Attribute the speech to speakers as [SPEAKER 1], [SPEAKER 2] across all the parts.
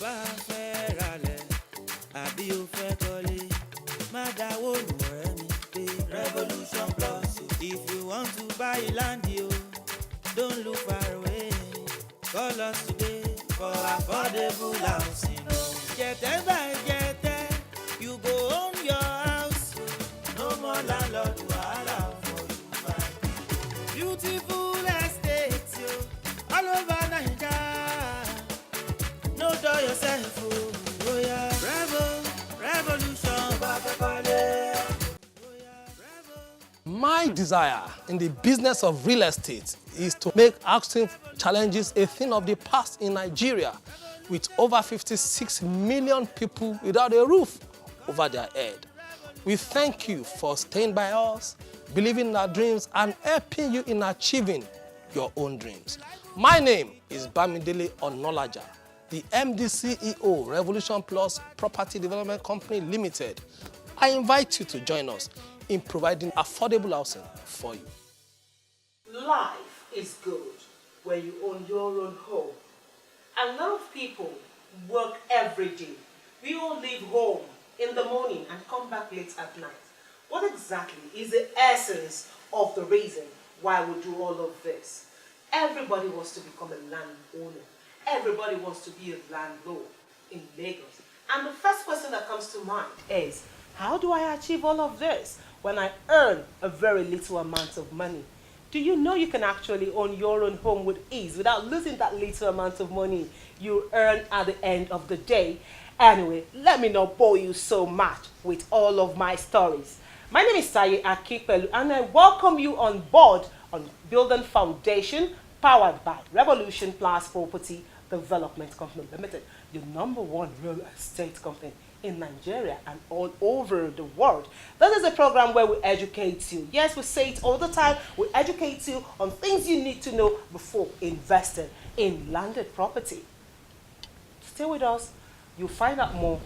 [SPEAKER 1] bá fẹ́ ralẹ̀ àbí o fẹ́ kọ́lé má dáwọ́ lù ọ̀rẹ́ mi pé Revolution Plus. If you want to buy land yo, don't look far away. Call us today for affordable housing. Jẹ̀tẹ̀ by jẹ̀tẹ̀, you go own your house. No more landlord wahala for you find. Beautiful estates yo, all over Naija. No dull yourself oh yeah. Revolution.
[SPEAKER 2] My desire in the business of real estate is to make housing challenges a thing of the past in Nigeria, with over 56 million people without a roof over their head. We thank you for staying by us, believing in our dreams, and helping you in achieving your own dreams. My name is Bamidele Onolaja, the MD CEO, Revolution Plus Property Development Company Limited. I invite you to join us in providing affordable housing for you.
[SPEAKER 3] Life is good when you own your own home. A lot of people work every day. We all leave home in the morning and come back late at night. What exactly is the essence of the reason why we do all of this? Everybody wants to become a landowner. Everybody wants to be a landlord in Lagos. And the first question that comes to mind is, how do I achieve all of this when I earn a very little amount of money? Do you know you can actually own your own home with ease without losing that little amount of money you earn at the end of the day? Anyway, let me not bore you so much with all of my stories. My name is Taye Akipelu, and I welcome you on board on Building Foundation, powered by Revolution Plus Property Development Company Limited, the #1 real estate company in Nigeria and all over the world. This is a program where we educate you. Yes, we say it all the time. We educate you on things you need to know before investing in landed property. Stay with us. You'll find out more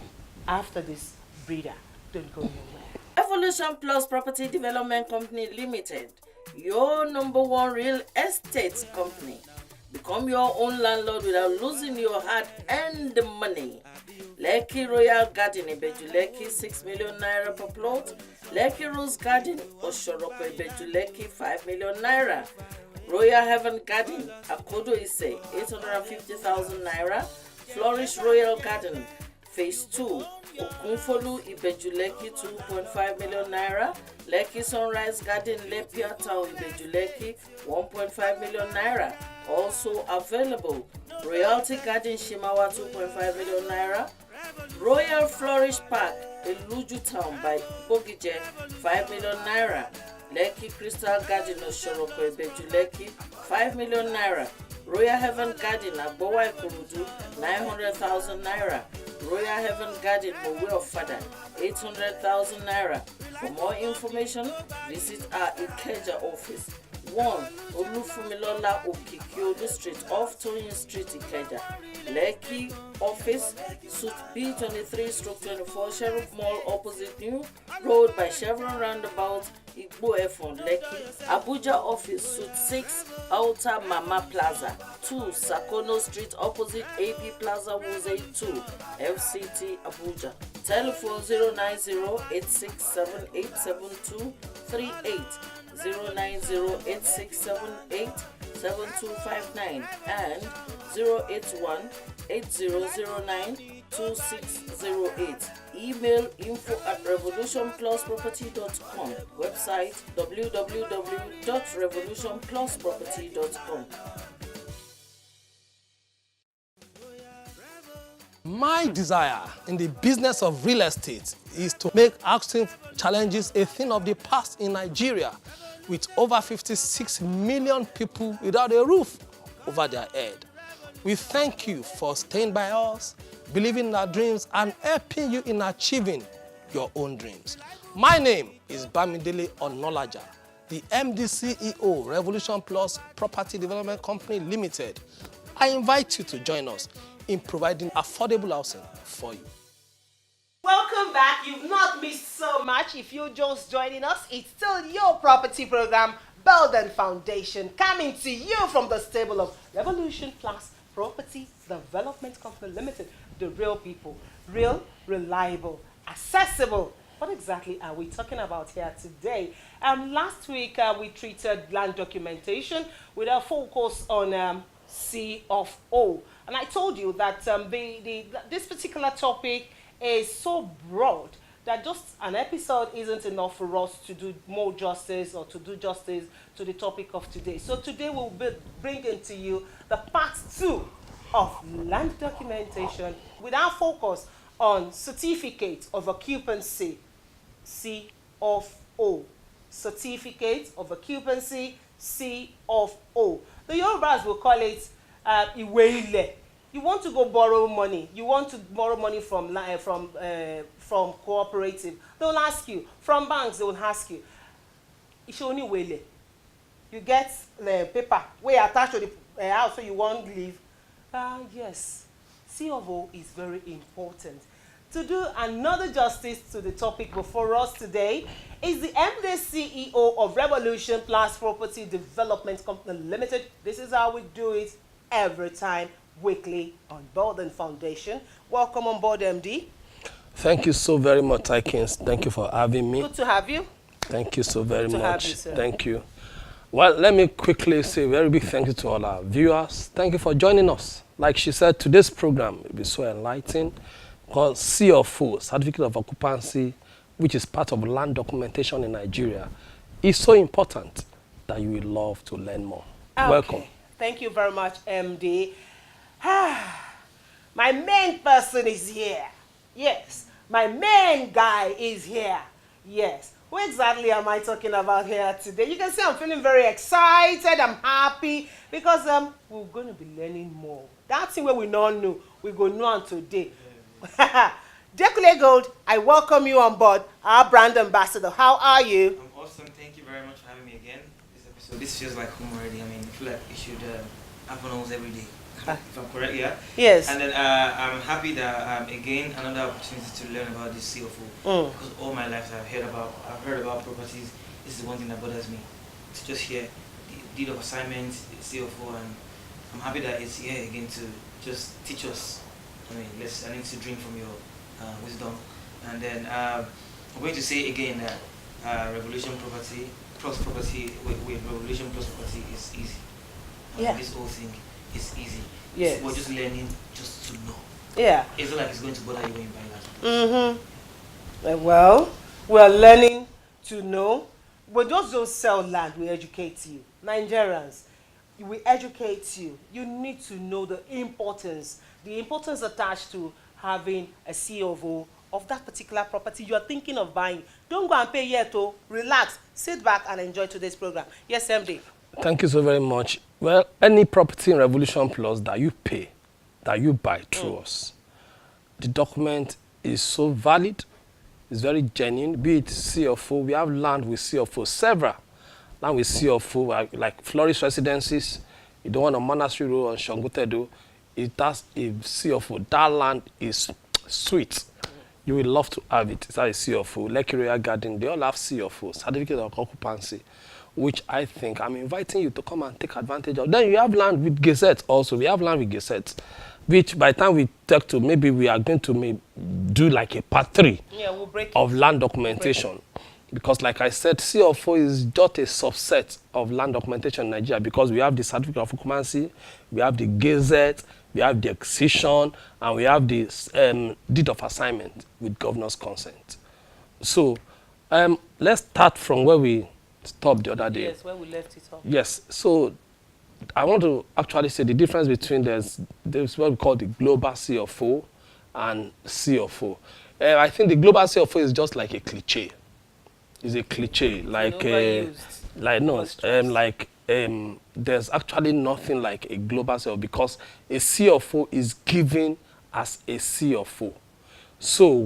[SPEAKER 3] after this breather. Don't go nowhere.
[SPEAKER 4] Revolution Plus Property Development Company Limited, your #1 real estate company. Become your own landlord without losing your hard-earned money. Lekki Royal Garden, Ibeju Lekki, 6 million naira per plot. Lekki Rose Garden, Oshoroko, Ibeju Lekki, 5 million naira. Royal Heaven Garden, Akodo Ise, 850,000 naira. Flourish Royal Garden, Phase 2, Okunfolu, Ibeju Lekki, 2.5 million naira. Lekki Sunrise Garden, Lepia Town, Ibeju Lekki, 1.5 million naira. Also available, Royalty Garden, Shimawa, 2.5 million naira. Royal Flourish Park, Eluju Town by Bogije, 5 million naira. Lekki Crystal Garden, Oshoroko, Ibeju Lekki, 5 million naira. Royal Heaven Garden, Agbowa Ikorodu, 900,000 naira. Royal Heaven Garden, Mowe of Fada, 800,000 naira. For more information, visit our Ikeja office, 1 Olufumilola Okikiolu Street off Toyin Street, Ikeja. Lekki office, Suite B23/24, Sheriff Mall opposite New Road by Chevron Roundabout, Igbo Efon, Lekki. Abuja office, Suite 6, Outer Mama Plaza, 2 Sakono Street opposite AP Plaza, Wuse 2, FCT, Abuja. Telephone 09086787238, 09086787259, and 08180092608. Email info@revolutionplusproperty.com. Website www.revolutionplusproperty.com.
[SPEAKER 2] My desire in the business of real estate is to make housing challenges a thing of the past in Nigeria, with over 56 million people without a roof over their head. We thank you for staying by us, believing in our dreams, and helping you in achieving your own dreams. My name is Bamidele Onolaja, the MD CEO, Revolution Plus Property Development Company Limited. I invite you to join us in providing affordable housing for you.
[SPEAKER 3] Welcome back. You've not missed so much. If you're just joining us, it's still your property program, Building Foundation, coming to you from the stable of Revolution Plus Property Development Company Limited. the real people. Real, reliable, accessible. What exactly are we talking about here today? Last week we treated land documentation with a focus on C of O. And I told you that this particular topic is so broad that just an episode isn't enough for us to do more justice or to do justice to the topic of today. So today we'll be bringing to you the part 2 of land documentation with our focus on certificate of occupancy, C of O. Certificate of occupancy, C of O. The Yorubas will call it Iwe Ile. You want to go borrow money. You want to borrow money from cooperative. They'll ask you. From banks, they will ask you. It's only Iwe Ile. You get the paper where you attach to the house so you won't leave. Yes, C of O is very important. To do another justice to the topic before us today is the MD CEO of Revolution Plus Property Development Company Limited. This is how we do it every time, weekly, on Borden Foundation. Welcome on board, MD.
[SPEAKER 2] Thank you so very much, Tykins. Thank you for having me.
[SPEAKER 3] Good to have you.
[SPEAKER 2] Thank you so very
[SPEAKER 3] Good to
[SPEAKER 2] much.
[SPEAKER 3] have you, sir.
[SPEAKER 2] Thank you. Well, let me quickly say a very big thank you to all our viewers. Thank you for joining us. Like she said, today's program will be so enlightening, called C of O, Certificate of Occupancy, which is part of land documentation in Nigeria, is so important that you will love to learn more.
[SPEAKER 3] Okay.
[SPEAKER 2] Welcome.
[SPEAKER 3] Thank you very much, MD. My main person is here. Yes. My main guy is here. Yes. Who exactly am I talking about here today? You can see I'm feeling very excited. I'm happy because we're going to be learning more. That thing where we don't know, we're going to know on today. Dekule Gold, I welcome you on board, our brand ambassador. How are you?
[SPEAKER 1] I'm awesome. Thank you very much for having me again. This episode, this feels like home already. I mean, I feel like it should happen almost every day. If I'm correct, yeah?
[SPEAKER 3] Yes.
[SPEAKER 1] And then I'm happy that again another opportunity to learn about this CFO. Because all my life I've heard about properties. This is one thing that bothers me. To just hear the deed of assignment, CFO, and I'm happy that it's here again to just teach us. I mean, I need to drink from your wisdom. And then I'm going to say again that Revolution Property Plus Property with Revolution Plus Property is easy.
[SPEAKER 3] Yeah.
[SPEAKER 1] This whole thing is easy.
[SPEAKER 3] Yes.
[SPEAKER 1] We're just learning just to know.
[SPEAKER 3] Yeah.
[SPEAKER 1] It's not like it's going to bother you when you buy that.
[SPEAKER 3] Mm-hmm. Well, we're learning to know. We just don't sell land, we educate you. Nigerians, we educate you. You need to know the importance attached to having a COO of that particular property you are thinking of buying. Don't go and pay yet, oh. Relax, sit back and enjoy today's program. Yes, MD.
[SPEAKER 2] Thank you so very much. Well, any property in Revolution Plus that you pay, that you buy through us, the document is so valid, it's very genuine, be it CFO. We have land with CFO, several land with CFO, like Flourish Residences. You don't want a monastery road on Shangutedo. It has a CFO. That land is sweet. You will love to have it. It's a CFO. Lekki Royal Garden, they all have CFO, Certificate of Occupancy, which I think I'm inviting you to come and take advantage of. Then you have land with Gazette also. We have land with Gazette, which by the time we talk to, maybe we are going to do like a part 3
[SPEAKER 3] we'll break
[SPEAKER 2] of land documentation. Because like I said, CFO is just a subset of land documentation in Nigeria because we have the Certificate of Occupancy, we have the Gazette, we have the Acquisition, and we have the Deed of Assignment with governor's consent. So let's start from where we stopped the other day.
[SPEAKER 3] Yes, where we left it off.
[SPEAKER 2] Yes, so I want to actually say the difference between there's what we call the global CFO and CFO. I think the global CFO is just like a cliche. It's a cliche, like there's actually nothing like a global CFO because a CFO is given as a CFO. So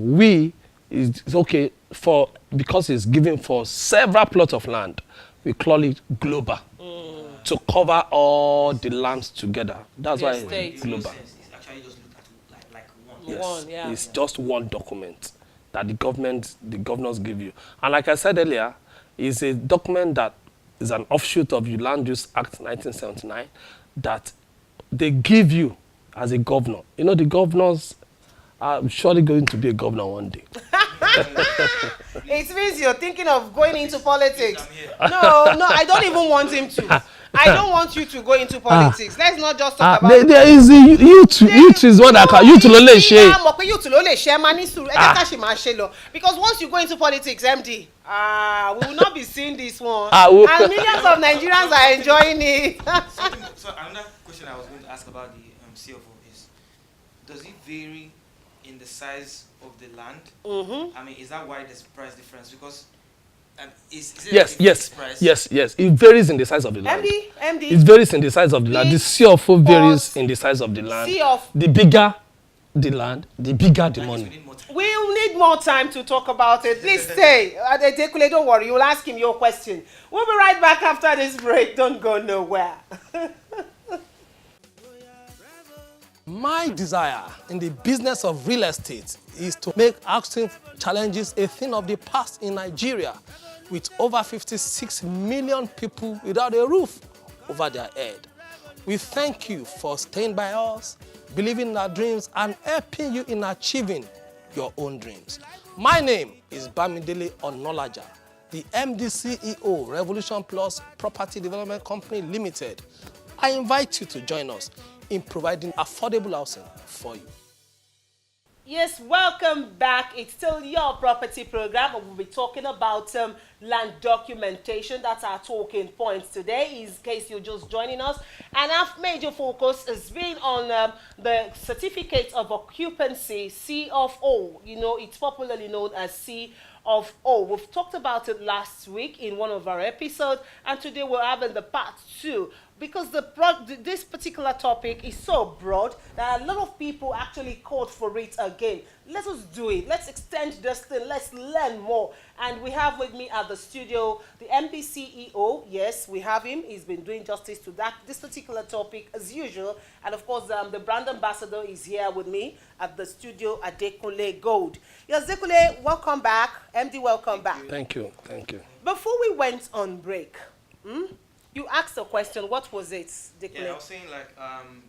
[SPEAKER 2] it's okay because it's given for several plots of land, we call it global to cover all the lands together. That's why it's global.
[SPEAKER 1] It's actually just looked at like one.
[SPEAKER 2] Yes, it's just one document that the governors give you. And like I said earlier, it's a document that is an offshoot of the Land Use Act 1979 that they give you as a governor. You know, the governors I'm surely going to be a governor one day.
[SPEAKER 3] It means you're thinking of going into politics. No, I don't even want him to. I don't want you to go into politics. Let's not just talk about
[SPEAKER 2] there is the youth is what I can. Youth ló lè ṣe.
[SPEAKER 3] Youth ló lè ṣe máa ní sùúrù. Ẹ jẹ́ ká ṣe máa ṣe lọ. Because once you go into politics, MD, we will not be seeing this one. And millions of Nigerians are enjoying it.
[SPEAKER 1] So another question I was going to ask about the CFO is, does it vary in the size of the land? I mean, is that why there's price difference? Because is it
[SPEAKER 2] yes,
[SPEAKER 1] like a fixed price?
[SPEAKER 2] yes. It varies in the size of the land.
[SPEAKER 3] MD.
[SPEAKER 2] It varies in the size of the land. The CFO varies in the size of the land. The bigger the land, the bigger the money.
[SPEAKER 3] We'll need more time to talk about it. Please stay. Adekule, don't worry. You'll ask him your question. We'll be right back after this break. Don't go nowhere.
[SPEAKER 2] My desire in the business of real estate is to make housing challenges a thing of the past in Nigeria, with over 56 million people without a roof over their head. We thank you for staying by us, believing in our dreams, and helping you in achieving your own dreams. My name is Bamidele Onolaja, the MD CEO, Revolution Plus Property Development Company Limited. I invite you to join us in providing affordable housing for you.
[SPEAKER 3] Yes, welcome back. It's still your property program. We'll be talking about land documentation. That's our talking points today, in case you're just joining us. And our major focus has been on the certificate of occupancy, C of O. You know, it's popularly known as C of O. We've talked about it last week in one of our episodes, and today we're having the part 2. Because this particular topic is so broad that a lot of people actually called for it again. Let us do it. Let's extend this thing. Let's learn more. And we have with me at the studio the MD CEO. Yes, we have him. He's been doing justice to this particular topic as usual. And of course, the brand ambassador is here with me at the studio, Adekule Gold. Yes, Adekule, welcome back. MD, welcome back.
[SPEAKER 2] Thank you.
[SPEAKER 3] Before we went on break, you asked a question. What was it, Dekule?
[SPEAKER 1] Yeah, I was saying like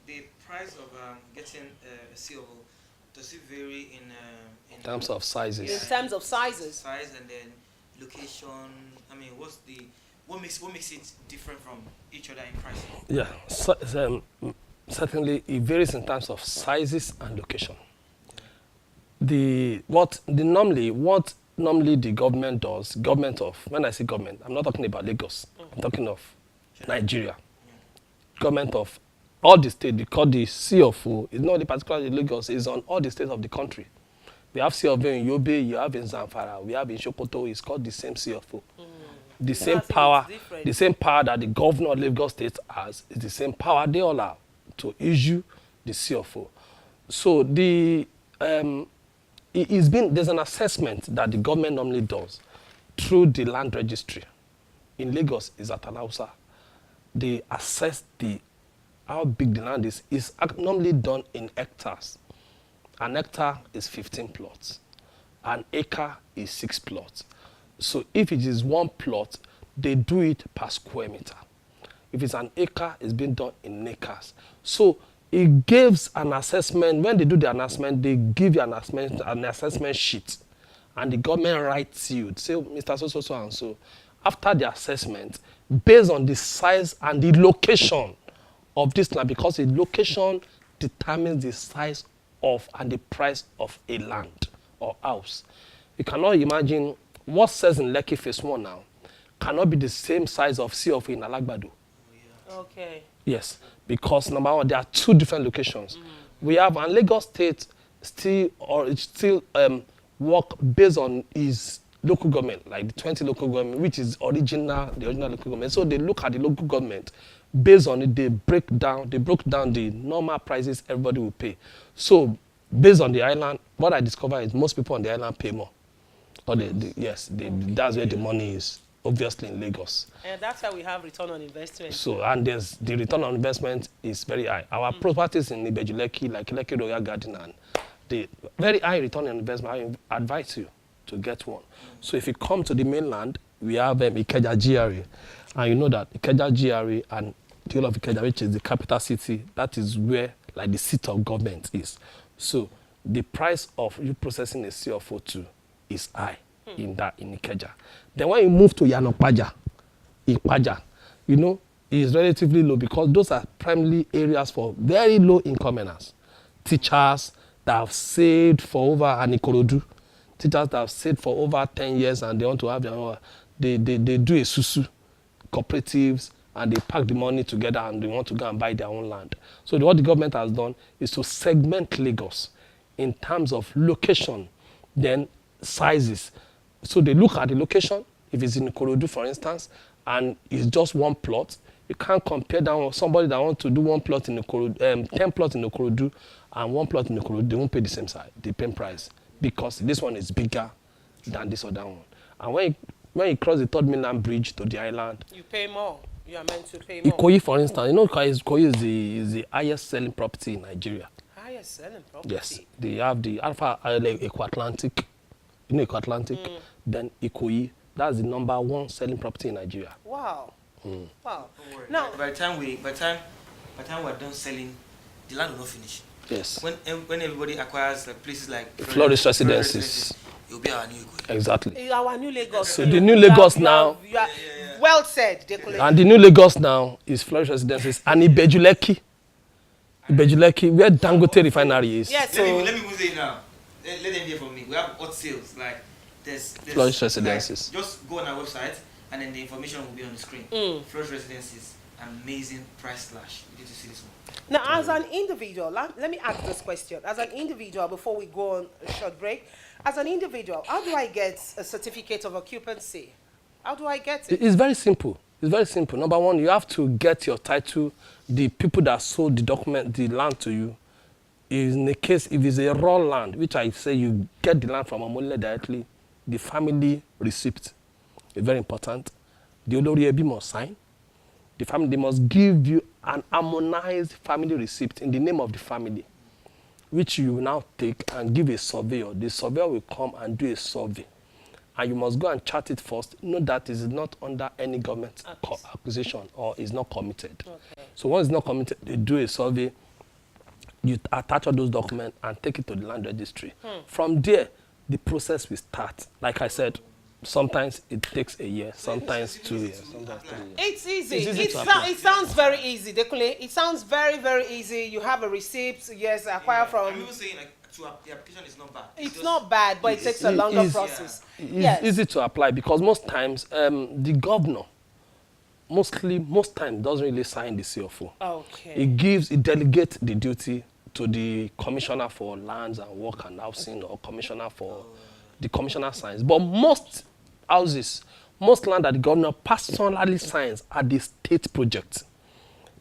[SPEAKER 1] the price of getting a CFO, does it vary in
[SPEAKER 2] terms of sizes?
[SPEAKER 3] In terms of sizes.
[SPEAKER 1] Size and then location. I mean, what makes it different from each other in price?
[SPEAKER 2] Yeah, so, certainly it varies in terms of sizes and location. What normally the government does, when I say government, I'm not talking about Lagos. I'm talking of Nigeria. Government of all the states, because the CFO is not particularly Lagos, it's on all the states of the country. We have CFO in Yobe, you have in Zamfara, we have in Sokoto, it's called the same CFO. The same power that the governor of Lagos State has is the same power they all have to issue the CFO. So there's an assessment that the government normally does through the land registry. In Lagos is at Alausa. They assess how big the land is. It's normally done in hectares. An hectare is 15 plots. An acre is 6 plots. So if it is 1 plot, they do it per square meter. If it's an acre, it's being done in acres. So it gives an assessment. When they do the announcement, they give you an assessment sheet. And the government writes you, say, Mr. So and so. After the assessment, based on the size and the location of this land, because the location determines the size of and the price of a land or house. You cannot imagine what says in Lekki Phase 1 now cannot be the same size of CFO in Alagbado.
[SPEAKER 3] Okay.
[SPEAKER 2] Yes, because number one, there are 2 different locations. We have, and Lagos State still work based on its local government, like the 20 local government, which is the original local government. So they look at the local government. Based on it, they broke down the normal prices everybody will pay. So based on the island, what I discovered is most people on the island pay more. Or that's where the money is, obviously in Lagos.
[SPEAKER 3] And that's why we have return on investment.
[SPEAKER 2] So, and the return on investment is very high. Our properties in Ibeju Lekki, like Lekki Royal Garden, and the very high return on investment, I advise you to get one. So if you come to the mainland, we have Ikeja GRA. And you know that Ikeja GRA and the whole of Ikeja, which is the capital city, that is where like the seat of government is. So the price of you processing a CFO2 is high in Ikeja. Then when you move to Ipaja, is relatively low because those are primarily areas for very low income earners. Teachers that have saved for over teachers that have saved for over 10 years and they want to have their own, they do a susu, cooperatives, and they pack the money together and they want to go and buy their own land. So what the government has done is to segment Lagos in terms of location, then sizes. So they look at the location, if it's in Ikorodu, for instance, and it's just one plot, you can't compare that with somebody that wants to do one plot in Ikorodu, 10 plots in Ikorodu and one plot in Ikorodu, they won't pay the same size, the same price, because this one is bigger than this other one. And when you cross the third mainland bridge to the island,
[SPEAKER 3] you pay more. You are meant to pay more.
[SPEAKER 2] Ikoyi, for instance, Ikoyi is the highest selling property in Nigeria.
[SPEAKER 3] Highest selling property?
[SPEAKER 2] Yes. They have the Alpha Eco-Atlantic. Eco-Atlantic. Then Ikoyi, that's the number 1 selling property in Nigeria.
[SPEAKER 3] Wow. Wow.
[SPEAKER 1] Now, by the time we're done selling, the land will not finish.
[SPEAKER 2] Yes.
[SPEAKER 1] When everybody acquires places like
[SPEAKER 2] Flourish Residences,
[SPEAKER 1] it will be our new Ikoyi.
[SPEAKER 2] Exactly.
[SPEAKER 3] Our new Lagos.
[SPEAKER 2] So the new Lagos now.
[SPEAKER 3] Well said, Dekule.
[SPEAKER 2] And the new Lagos now is Flourish Residences and Ibejuleki, where Dangote Refinery is.
[SPEAKER 3] Yes. So
[SPEAKER 1] Let me move it now. Let them hear from me. We have hot sales like there's
[SPEAKER 2] Flourish Residences.
[SPEAKER 1] Like, just go on our website and then the information will be on the screen. Flourish Residences, amazing price slash. You need to see this one.
[SPEAKER 3] Now, as an individual, let me ask this question. As an individual, before we go on a short break, as an individual, how do I get a certificate of occupancy? How do I get it?
[SPEAKER 2] It's very simple. It's very simple. Number one, you have to get your title. The people that sold the land to you, in the case, if it's a raw land, which I say you get the land from Omole directly, the family receipt is very important. The Olori must sign. The family, they must give you an harmonized family receipt in the name of the family, which you will now take and give a surveyor. The surveyor will come and do a survey. And you must go and chart it first. Know that it is not under any government acquisition or is not committed. Okay. So once it's not committed, they do a survey, you attach all those documents and take it to the land registry. From there, the process will start. Like I said, sometimes it takes a year, sometimes 2 years, sometimes 3 years.
[SPEAKER 3] It's easy. It sounds very easy, Dekule. It sounds very, very easy. You have a receipt, yes, acquire from...
[SPEAKER 1] I'm even saying like, the application is not bad.
[SPEAKER 3] It's not bad, but it takes a longer process.
[SPEAKER 2] It's easy to apply because most times the governor, most times doesn't really sign the CFO.
[SPEAKER 3] Okay.
[SPEAKER 2] It delegates the duty to the commissioner for lands and work and housing or commissioner for the commissioner signs. But most houses, most land that the governor personally signs are the state projects.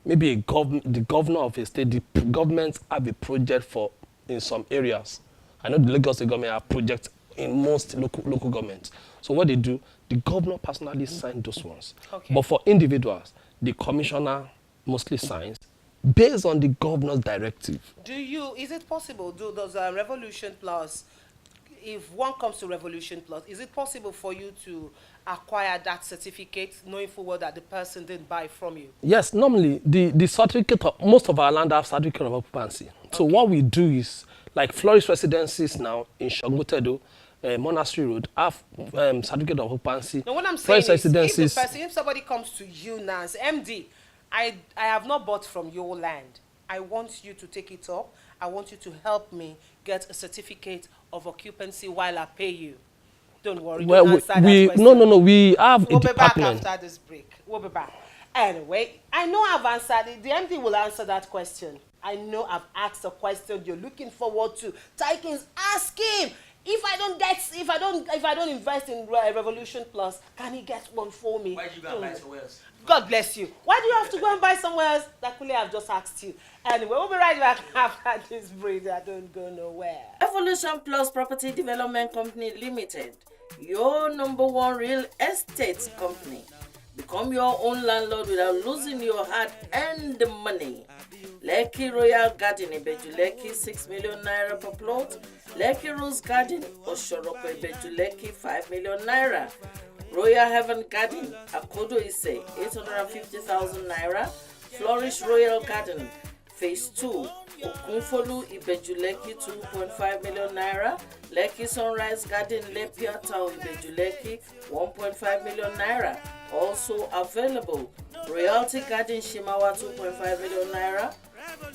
[SPEAKER 2] Maybe the governor of a state, the governments have a project for in some areas. I know the Lagos State government have projects in most local governments. So what they do, the governor personally signs those ones. Okay. But for individuals, the commissioner mostly signs based on the governor's directive.
[SPEAKER 3] Is it possible, does Revolution Plus, if one comes to Revolution Plus, is it possible for you to acquire that certificate knowing full well that the person didn't buy from you?
[SPEAKER 2] Yes, normally the certificate, most of our land have certificate of occupancy. So what we do is, like Flourish Residences now in Shogotedo, Monastery Road, have certificate of occupancy.
[SPEAKER 3] Now what I'm saying is, if somebody comes to you now and says, MD, I have not bought from your land. I want you to take it up. I want you to help me get a certificate of occupancy while I pay you. Don't worry, don't answer that question.
[SPEAKER 2] No, we have
[SPEAKER 3] We'll
[SPEAKER 2] a department.
[SPEAKER 3] Be back after this break. We'll be back. Anyway, I know I've answered it. The MD will answer that question. I know I've asked a question you're looking forward to. Tykins, ask him. If I don't invest in Revolution Plus, can he get one for me?
[SPEAKER 1] Why did you go and buy somewhere else?
[SPEAKER 3] God bless you. Why do you have to go and buy somewhere else? Dakule, I've just asked you. Anyway, we'll be right back after this break. I don't go nowhere.
[SPEAKER 4] Evolution Plus Property Development Company Limited, your #1 real estate company. Become your own landlord without losing your hard-earned money. Lekki Royal Garden, Ibejuleki, 6 million naira per plot. Lekki Rose Garden, Oshoroko, Ibejuleki, 5 million naira. Royal Heaven Garden, Akodo Ise, 850,000 naira. Flourish Royal Garden, Phase 2, Okunfolu Ibeju Lekki 2.5 million naira, Lekki Sunrise Garden Lepia Town Ibeju Lekki 1.5 million naira. Also available, Royalty Garden Shimawa 2.5 million naira,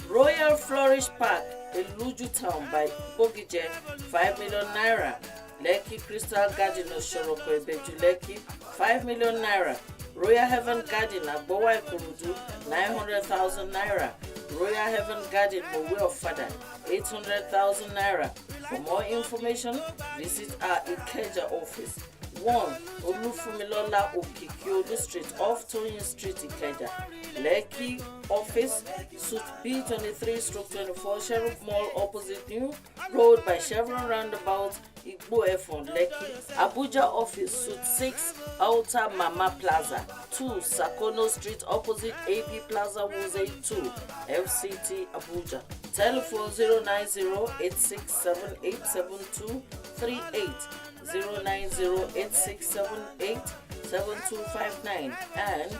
[SPEAKER 4] Royal Flourish Park Eluju Town by Bogije 5 million naira, Lekki Crystal Garden Oshoroko Ibeju Lekki 5 million naira, Royal Heaven Garden Agbowa Ikorodu 900,000 naira, Royal Heaven Garden Mowe of Fada 800,000 naira. For more information, visit our Ikeja office, 1 Olufumilola Okikiolu Street off Toyin Street, Ikeja. Lekki office, Suite B23/24, Sheriff Mall opposite New Road by Chevron Roundabout, Igbo Efon, Lekki. Abuja office, Suite 6, Outer Mama Plaza, 2 Sakono Street opposite AP Plaza, Wuse 2, FCT, Abuja. Telephone 090-8678-7238, 090-8678-7259 and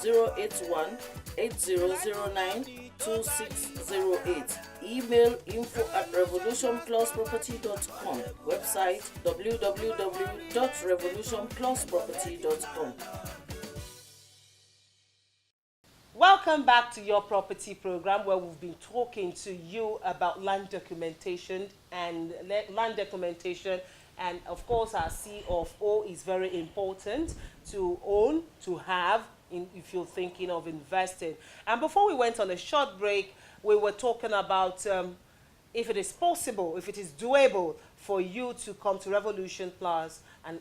[SPEAKER 4] 081-8009-2608. Email info@revolutionplusproperty.com. Website www.revolutionplusproperty.com.
[SPEAKER 3] Welcome back to your property program, where we've been talking to you about land documentation and of course our C of O is very important to own, to have if you're thinking of investing. And before we went on a short break, we were talking about if it is possible, if it is doable for you to come to Revolution Plus and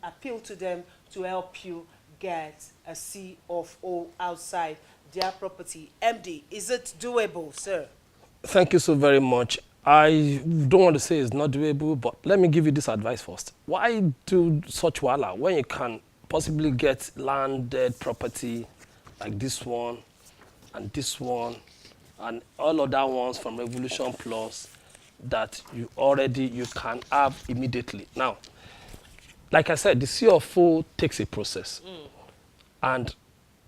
[SPEAKER 3] appeal to them to help you get a C of O outside their property. MD, is it doable, sir?
[SPEAKER 2] Thank you so very much. I don't want to say it's not doable, but let me give you this advice first. Why do such wala when you can possibly get landed property like this one and all other ones from Revolution Plus that you can have immediately? Now, like I said, the CFO takes a process. And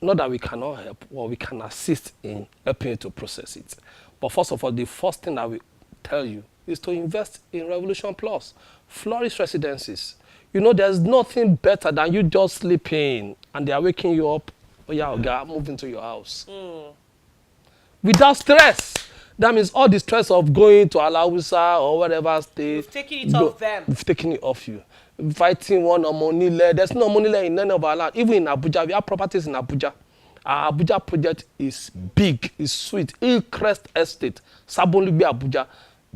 [SPEAKER 2] not that we cannot help, or we can assist in helping you to process it. But first of all, the first thing that we tell you is to invest in Revolution Plus. Flourish Residences. You know, there's nothing better than you just sleeping and they are waking you up. Oh yeah, okay, move into your house. Without stress. That means all the stress of going to Alawusa or whatever state.
[SPEAKER 3] You've taken it off them.
[SPEAKER 2] We've taken it off you. Fighting one Omonile. There's no Omonile in none of our land. Even in Abuja, we have properties in Abuja. Our Abuja project is big, is sweet. Hillcrest Estate, Sabonligbe, Abuja.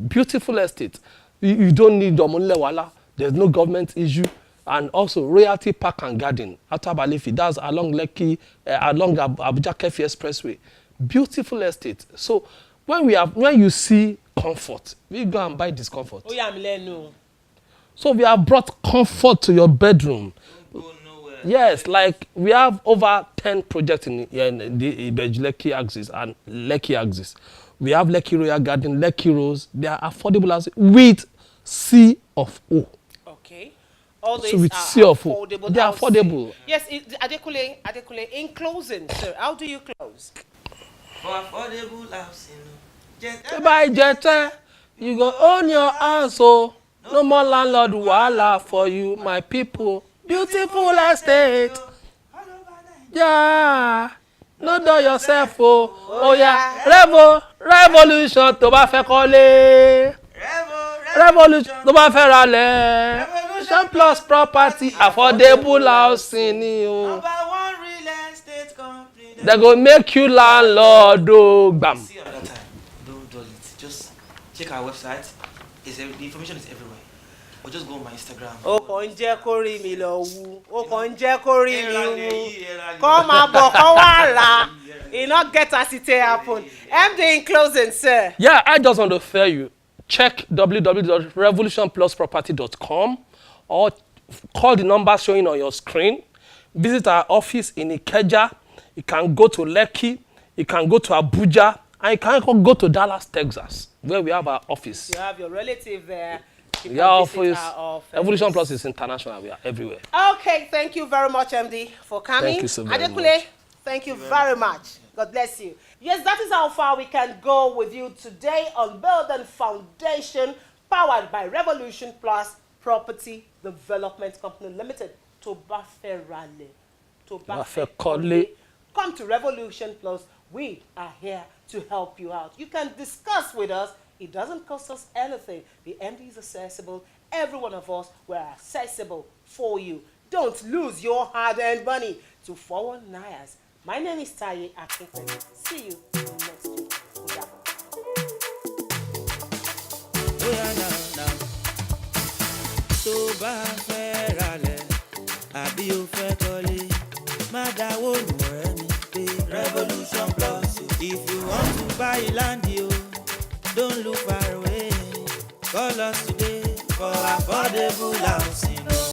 [SPEAKER 2] Beautiful estate. You don't need Omonile wala. There's no government issue. And also Royalty Park and Garden, after Balefi, that's along Lekki, along Abuja Kefi Expressway. Beautiful estate. So when you see comfort, we go and buy discomfort.
[SPEAKER 3] Oh yeah, no.
[SPEAKER 2] So we have brought comfort to your bedroom.
[SPEAKER 1] Don't go nowhere.
[SPEAKER 2] Yes, like we have over 10 projects in the Ibeju Lekki axis and Lekki axis. We have Lekki Royal Garden, Lekki Rose. They are affordable as with C of O.
[SPEAKER 3] Okay. All these
[SPEAKER 2] So with
[SPEAKER 3] are
[SPEAKER 2] C of O,
[SPEAKER 3] affordable.
[SPEAKER 2] they are affordable.
[SPEAKER 3] Yes, Adekule, in closing, sir, how do you close?
[SPEAKER 1] For affordable housing.
[SPEAKER 2] By Jete, you go own your house, oh. No more landlord wahala for you, my people. Beautiful estate. Yeah. No do yourself, oh. Oh yeah. Revolution tó bá fẹ́ kọ́lé. Revolution tó bá fẹ́ ralẹ̀. Revolution Plus property affordable housing ni o.
[SPEAKER 1] About one real estate company.
[SPEAKER 2] They go make you landlord, oh, bam.
[SPEAKER 1] See another time. Don't do it. Just check our website. The information is everywhere. Or just go on my Instagram.
[SPEAKER 3] Ó kàn ń jẹ́ kó rí mi lọ wú. Ó kàn ń jẹ́ kó rí mi wú. Kó máa bọ̀ kó wá rà. It not get as it happen. MD in closing, sir.
[SPEAKER 2] Yeah, I just want to tell you, check www.revolutionplusproperty.com or call the number showing on your screen. Visit our office in Ikeja. You can go to Lekki. You can go to Abuja. And you can go to Dallas, Texas, where we have our office.
[SPEAKER 3] You have your relative there.
[SPEAKER 2] Yeah, office. Revolution Plus is international. We are everywhere.
[SPEAKER 3] Okay, thank you very much, MD, for coming.
[SPEAKER 2] Thank you so very
[SPEAKER 3] Adekule, Thank you very much. God bless you. Yes, that is how far we can go with you today on Building Foundation, powered by Revolution Plus Property Development Company Limited. Tobaferale.
[SPEAKER 2] Tobaferale.
[SPEAKER 3] Come to Revolution Plus. We are here to help you out. You can discuss with us. It doesn't cost us anything. The MD is accessible. Every one of us, we're accessible for you. Don't lose your hard-earned money to 419ers. My name is Taye Akinfenmi. See you next week.
[SPEAKER 1] Tó bá fẹ́ ralẹ̀ àbí o fẹ́ kọ́lé, má dáwó lù ọ̀rẹ́ mi pé Revolution Plus. If you want to buy land, don't look far away. Call us today for affordable housing.